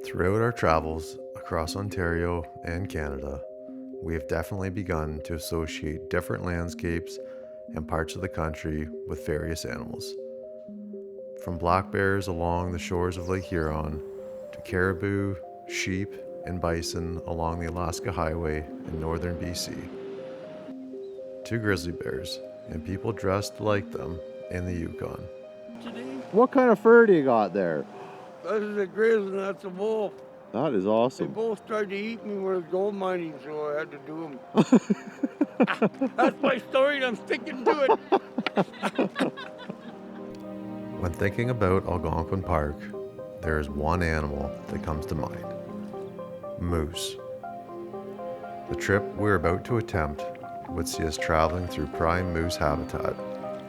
Throughout our travels across Ontario and Canada, we have definitely begun to associate different landscapes and parts of the country with various animals. From black bears along the shores of Lake Huron to caribou, sheep, and bison along the Alaska Highway in northern BC, to grizzly bears and people dressed like them in the Yukon. What kind of fur do you got there? That is a grizzly and that's a wolf. That is They awesome. both tried to eat me when I was gold mining, so I had to do them. That's my story and I'm sticking to it. When thinking about Algonquin Park, there is one animal that comes to mind: moose. The trip we're about to attempt would see us traveling through prime moose habitat,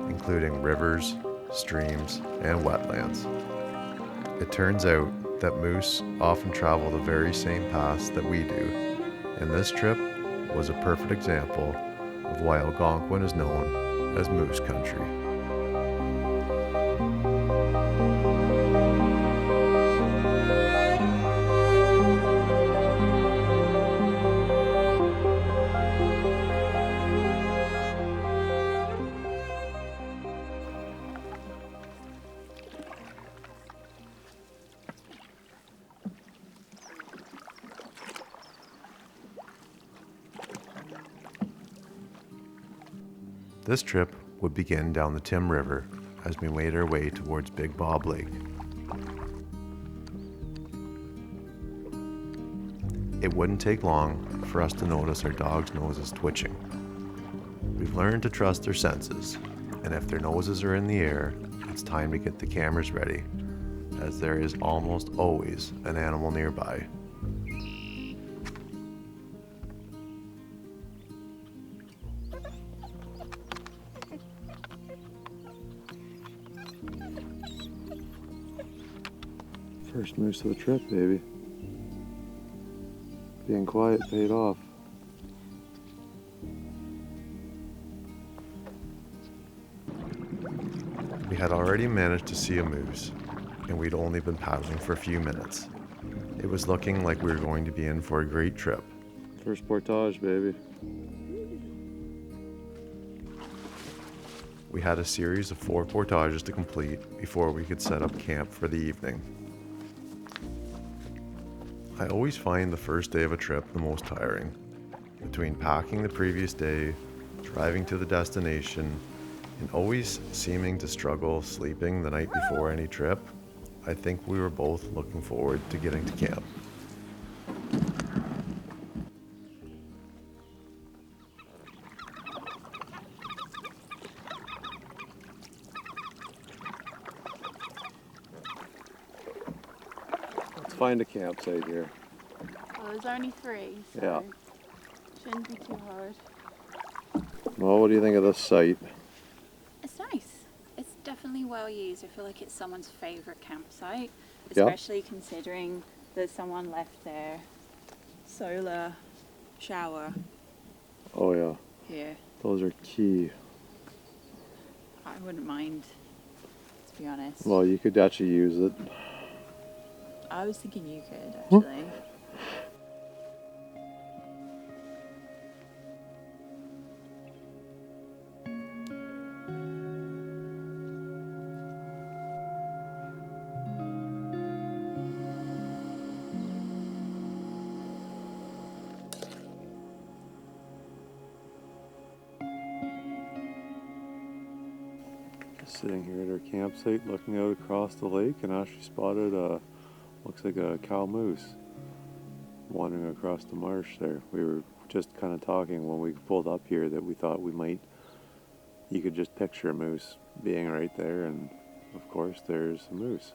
including rivers, streams, and wetlands. It turns out that moose often travel the very same paths that we do, and this trip was a perfect example of why Algonquin is known as Moose Country. This trip would begin down the Tim River as we made our way towards Big Bob Lake. It wouldn't take long for us to notice our dogs' noses twitching. We've learned to trust their senses, and if their noses are in the air, it's time to get the cameras ready, as there is almost always an animal nearby. First moose of the trip, baby. Being quiet paid off. We had already managed to see a moose, and we'd only been paddling for a few minutes. It was looking like we were going to be in for a great trip. First portage, baby. We had a series of 4 portages to complete before we could set up camp for the evening. I always find the first day of a trip the most tiring. Between packing the previous day, driving to the destination, and always seeming to struggle sleeping the night before any trip, I think we were both looking forward to getting to camp. Let's find a campsite here. Well, there's only 3, so Yeah. shouldn't be too hard. Well, what do you think of this site? It's nice. It's definitely well used. I feel like it's someone's favourite campsite, Yeah. especially considering that someone left their solar shower Oh yeah, here. those are key. I wouldn't mind, to be honest. Well, you could actually use it. I was thinking you could, actually. Sitting here at our campsite looking out across the lake and actually spotted looks like a cow moose wandering across the marsh there. We were just kind of talking when we pulled up here that we thought you could just picture a moose being right there, and of course there's a moose.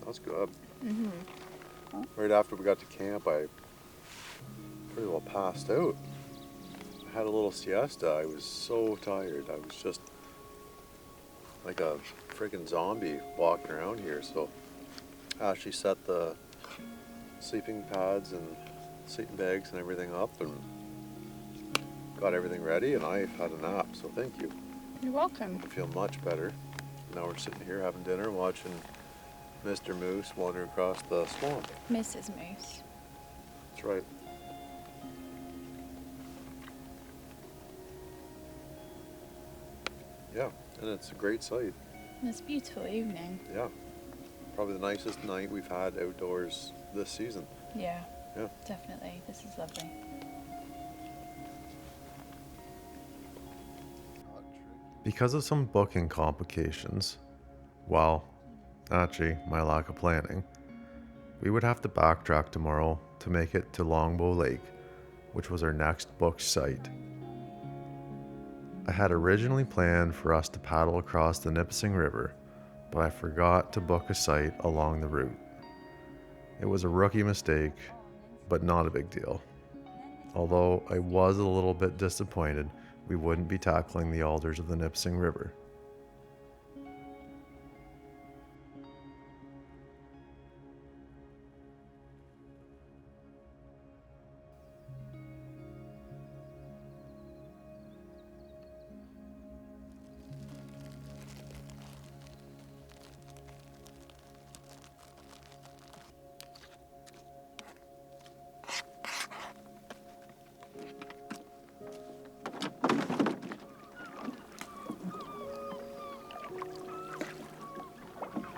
That's good. Mm-hmm. Right after we got to camp, I pretty well passed out. I had a little siesta. I was so tired. I was just like a freaking zombie walking around here. So I actually set the sleeping pads and sleeping bags and everything up and got everything ready, and I had a nap, so thank you. You're welcome. I feel much better. Now we're sitting here having dinner, watching Mr. Moose wander across the swamp. Mrs. Moose. That's right. Yeah, and it's a great sight. It's a beautiful evening. Yeah, probably the nicest night we've had outdoors this season. Yeah. Yeah. Definitely. This is lovely. Because of some booking complications, well, actually, my lack of planning, we would have to backtrack tomorrow to make it to Longbow Lake, which was our next booked site. I had originally planned for us to paddle across the Nipissing River, but I forgot to book a site along the route. It was a rookie mistake, but not a big deal. Although I was a little bit disappointed we wouldn't be tackling the alders of the Nipissing River.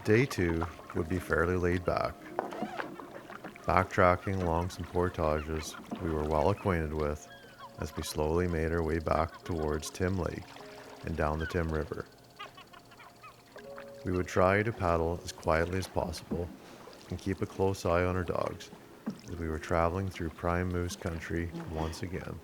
Day 2 would be fairly laid back, backtracking along some portages we were well acquainted with as we slowly made our way back towards Tim Lake and down the Tim River. We would try to paddle as quietly as possible and keep a close eye on our dogs as we were traveling through prime moose country once again.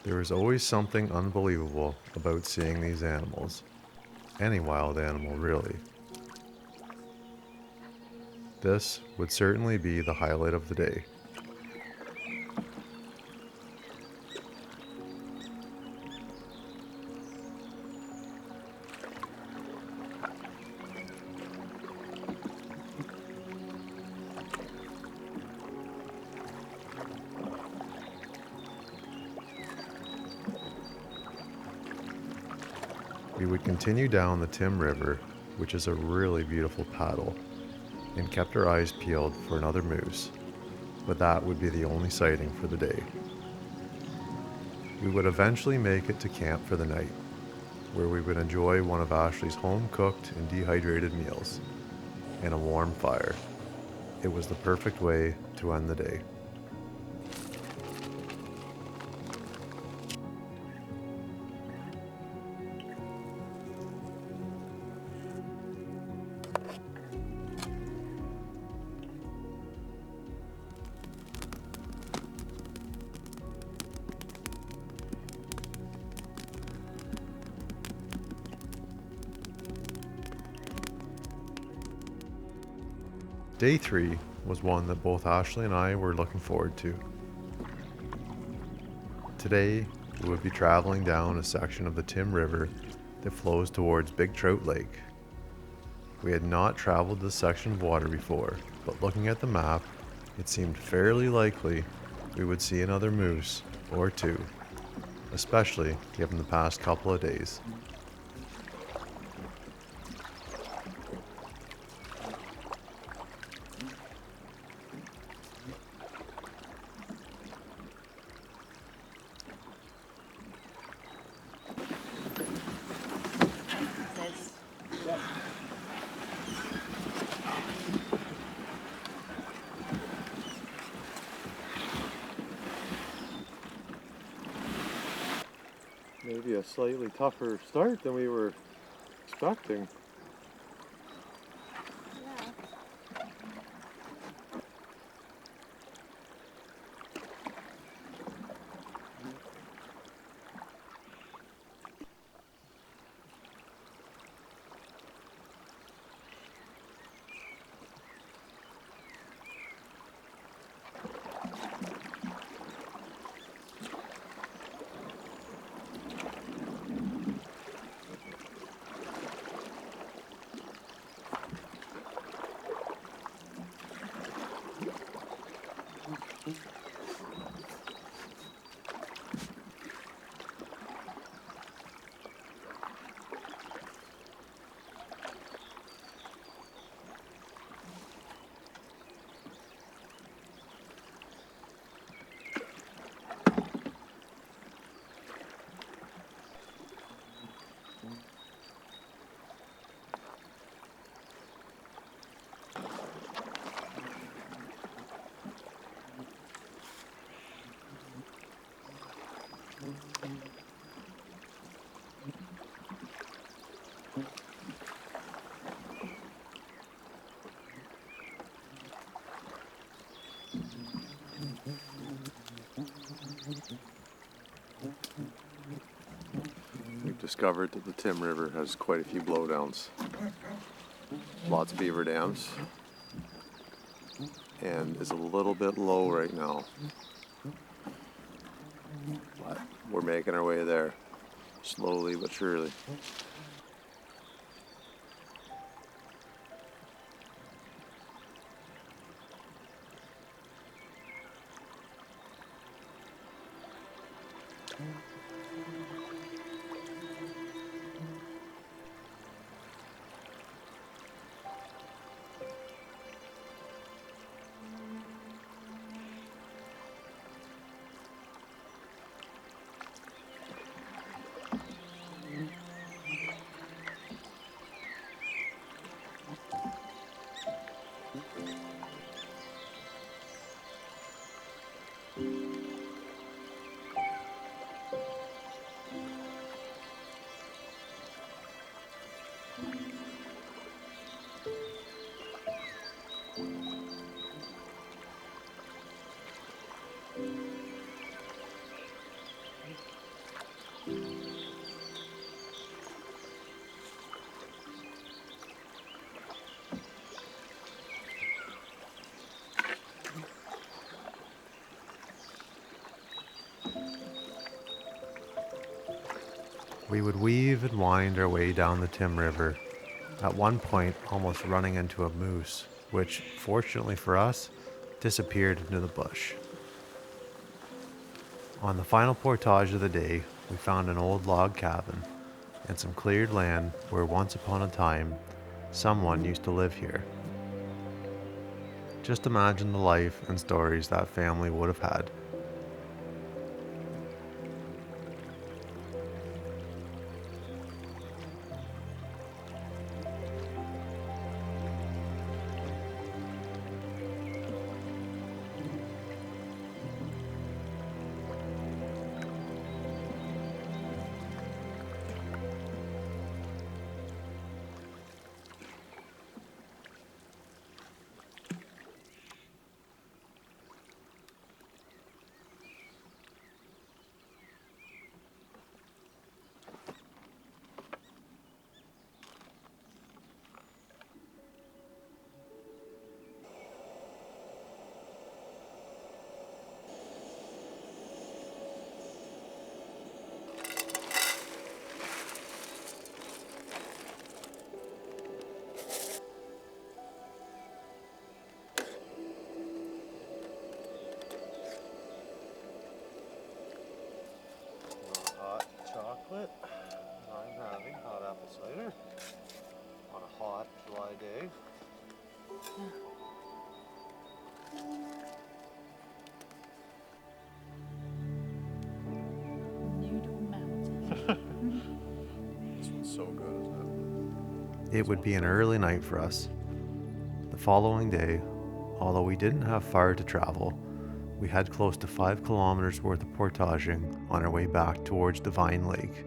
There is always something unbelievable about seeing these animals. Any wild animal, really. This would certainly be the highlight of the day. We would continue down the Tim River, which is a really beautiful paddle, and kept our eyes peeled for another moose, but that would be the only sighting for the day. We would eventually make it to camp for the night, where we would enjoy one of Ashley's home-cooked and dehydrated meals, and a warm fire. It was the perfect way to end the day. Day 3 was one that both Ashley and I were looking forward to. Today, we would be traveling down a section of the Tim River that flows towards Big Trout Lake. We had not traveled this section of water before, but looking at the map, it seemed fairly likely we would see another moose or two, especially given the past couple of days. Maybe a slightly tougher start than we were expecting. We've discovered that the Tim River has quite a few blowdowns. Lots of beaver dams. And is a little bit low right now. But we're making our way there, slowly but surely. We would weave and wind our way down the Tim River, at one point almost running into a moose, which, fortunately for us, disappeared into the bush. On the final portage of the day, we found an old log cabin and some cleared land where once upon a time, someone used to live here. Just imagine the life and stories that family would have had. This one's so good, isn't it? It would be an early night for us. The following day, although we didn't have far to travel, we had close to 5 kilometers worth of portaging on our way back towards Divine Lake.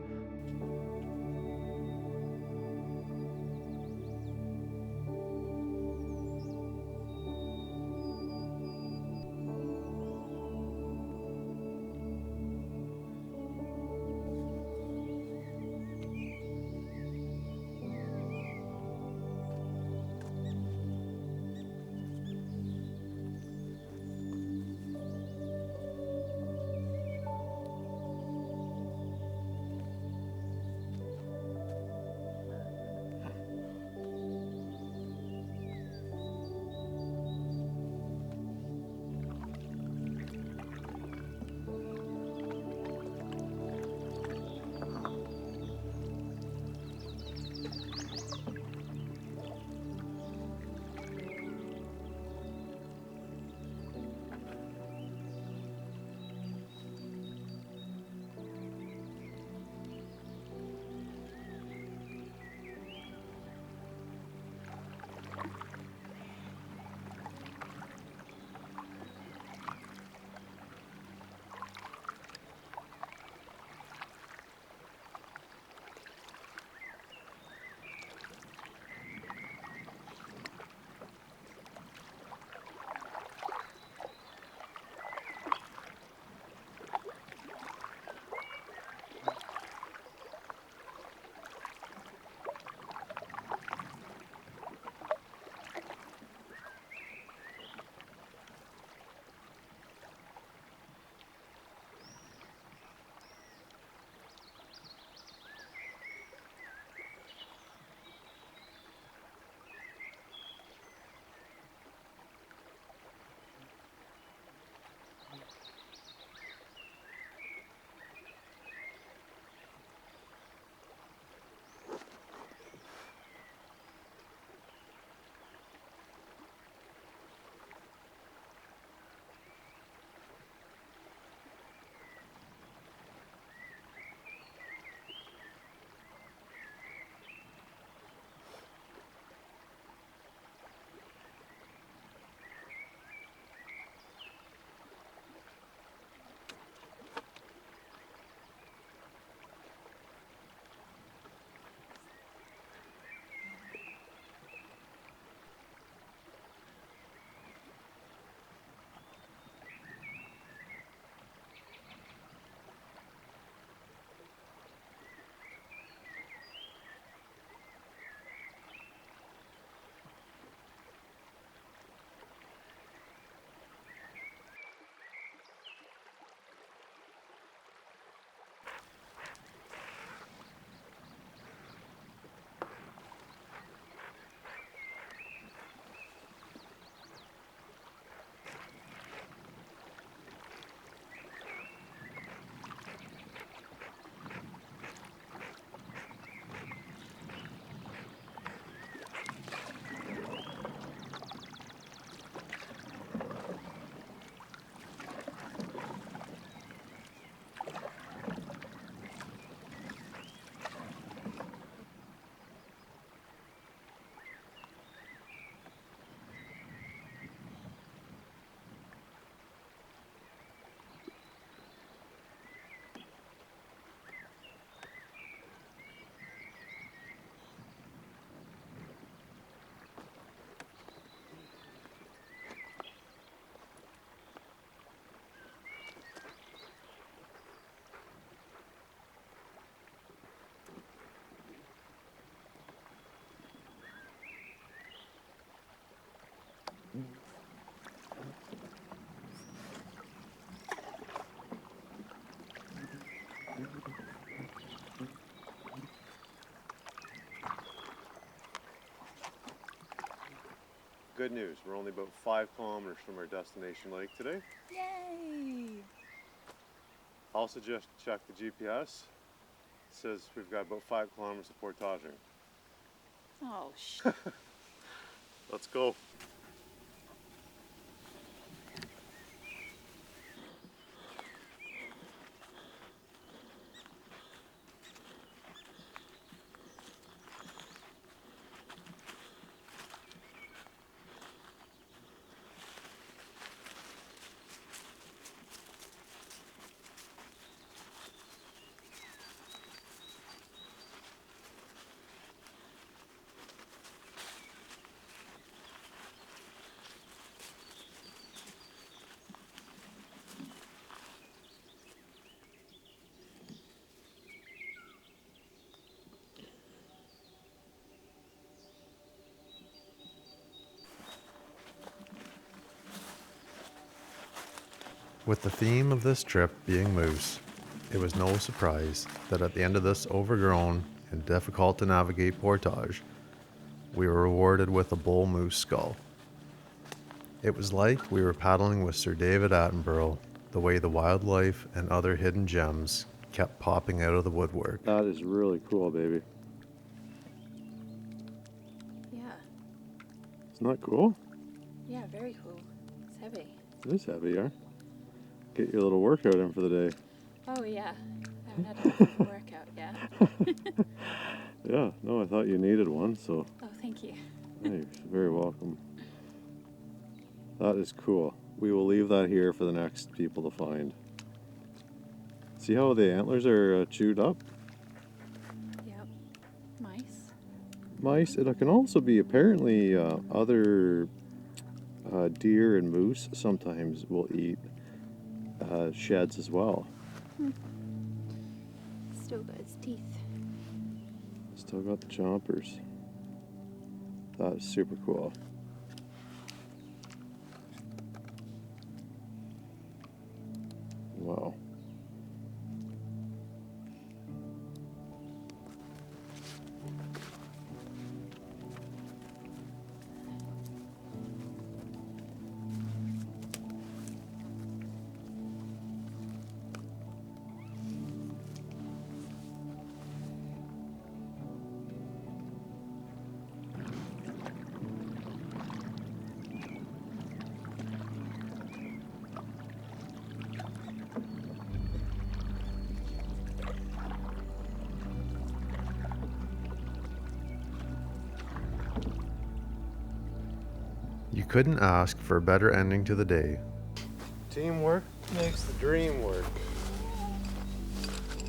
Good news, we're only about 5 kilometers from our destination lake today. Yay! Also just checked the GPS. It says we've got about 5 kilometers of portaging. Oh, Let's go. With the theme of this trip being moose, it was no surprise that at the end of this overgrown and difficult to navigate portage, we were rewarded with a bull moose skull. It was like we were paddling with Sir David Attenborough, the way the wildlife and other hidden gems kept popping out of the woodwork. That is really cool, baby. Yeah. Isn't that cool? Yeah, very cool. It's heavy. It is heavy, yeah. Get your little workout in for the day. Oh, yeah. I haven't had a workout yet. Yeah, no, I thought you needed one, so Oh, thank you. yeah, you're very welcome. That is cool. We will leave that here for the next people to find. See how the antlers are chewed up? Yep. Mice. Mice. It can also be apparently other deer and moose sometimes will eat sheds as well. Still got its teeth. Still got the chompers. That is super cool. Wow. You couldn't ask for a better ending to the day. Teamwork makes the dream work.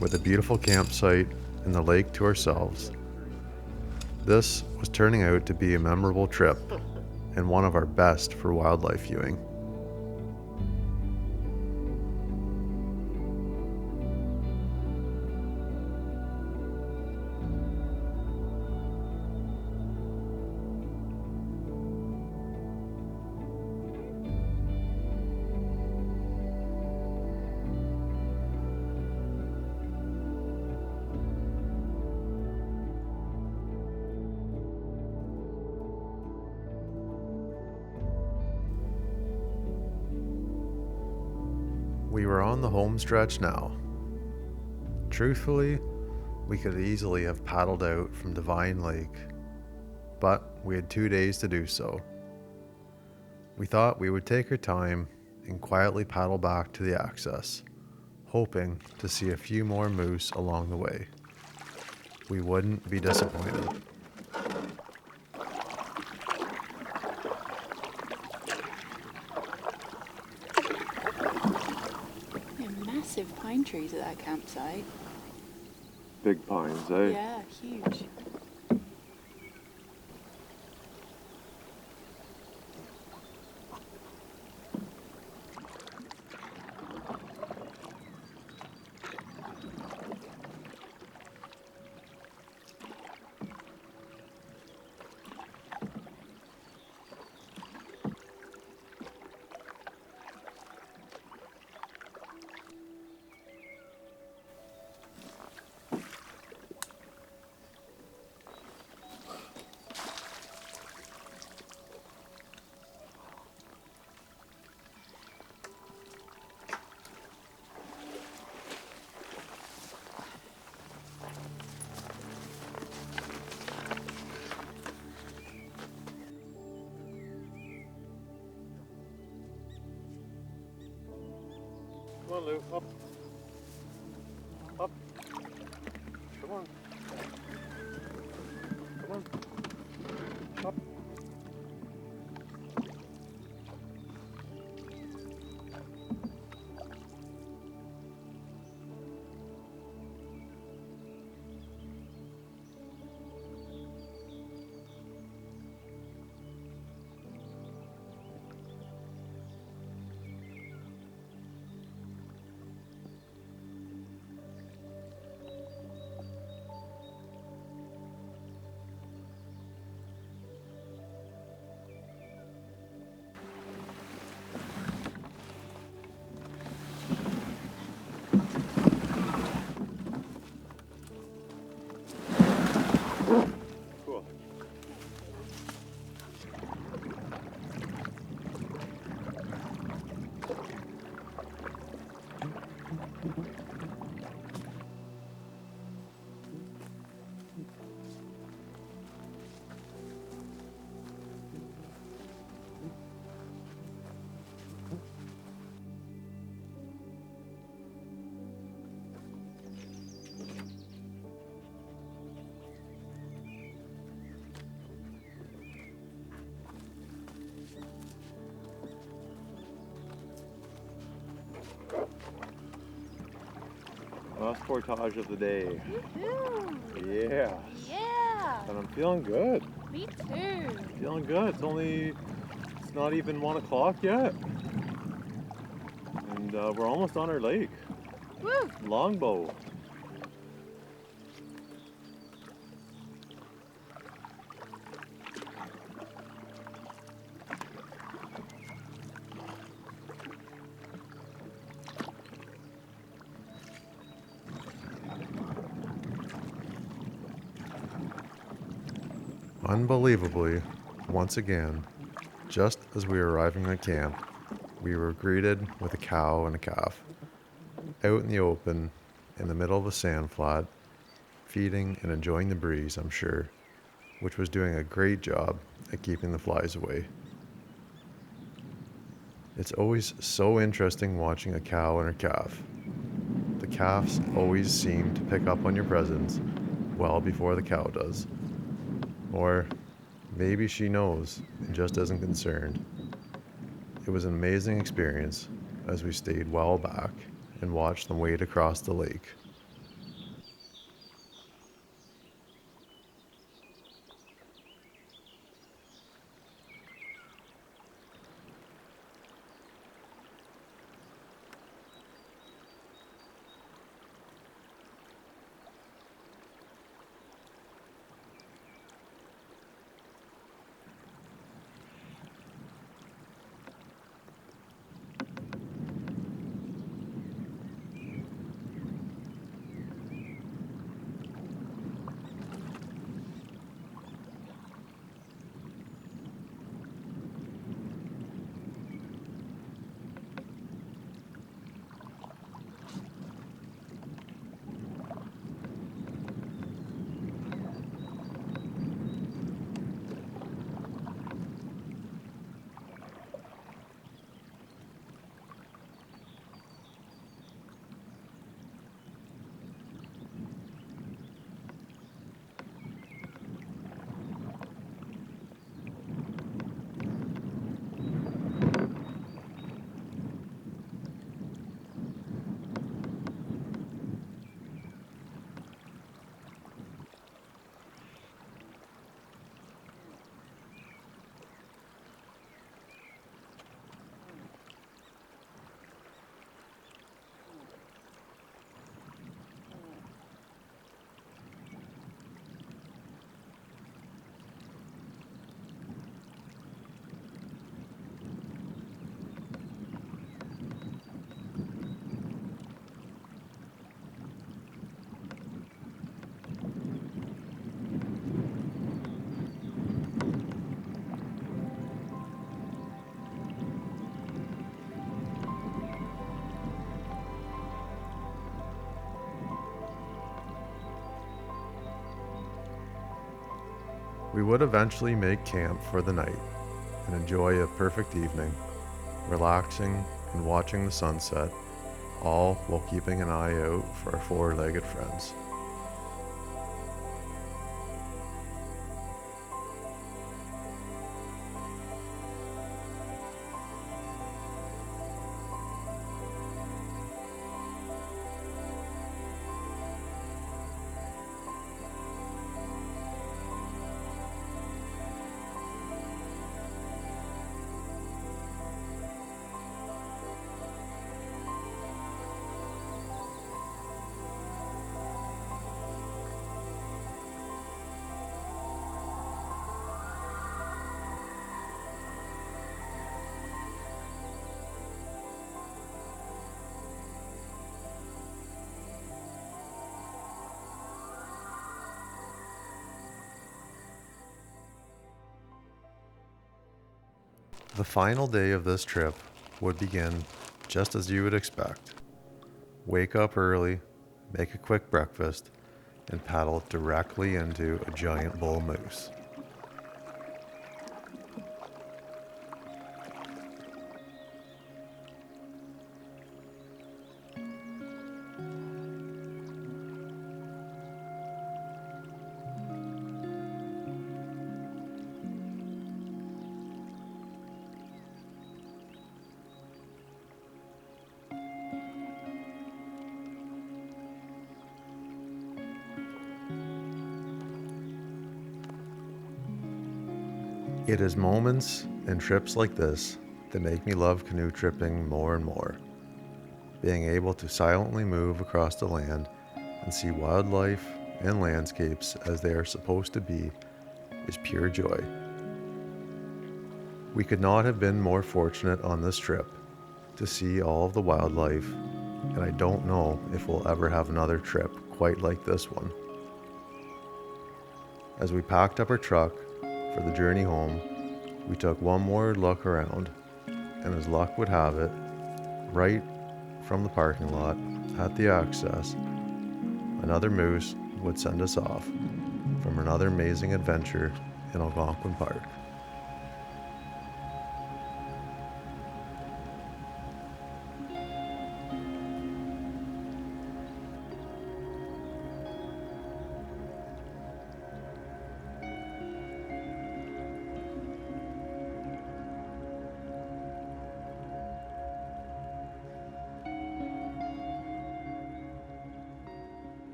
With a beautiful campsite and the lake to ourselves. This was turning out to be a memorable trip and one of our best for wildlife viewing. We were on the home stretch now. Truthfully, we could easily have paddled out from Divine Lake, but we had 2 days to do so. We thought we would take our time and quietly paddle back to the access, hoping to see a few more moose along the way. We wouldn't be disappointed. Yeah, massive pine trees at that campsite. Big pines, eh? Yeah, huge. Come on, Lou, up. Up. Come on. Come on. Up. Last portage of the day. Woohoo! Yeah. Yeah! And I'm feeling good. Me too. Feeling good. It's not even 1 o'clock yet. And we're almost on our lake. Woo! Longbow. Unbelievably, once again, just as we were arriving at camp, we were greeted with a cow and a calf, out in the open, in the middle of a sand flat, feeding and enjoying the breeze, I'm sure, which was doing a great job at keeping the flies away. It's always so interesting watching a cow and her calf. The calves always seem to pick up on your presence well before the cow does. Or maybe she knows and just isn't concerned. It was an amazing experience as we stayed well back and watched them wade across the lake. We would eventually make camp for the night and enjoy a perfect evening, relaxing and watching the sunset, all while keeping an eye out for our four-legged friends. The final day of this trip would begin just as you would expect. Wake up early, make a quick breakfast, and paddle directly into a giant bull moose. It is moments and trips like this that make me love canoe tripping more and more. Being able to silently move across the land and see wildlife and landscapes as they are supposed to be is pure joy. We could not have been more fortunate on this trip to see all of the wildlife, and I don't know if we'll ever have another trip quite like this one. As we packed up our truck for the journey home, we took one more look around, and as luck would have it, right from the parking lot at the access, another moose would send us off from another amazing adventure in Algonquin Park.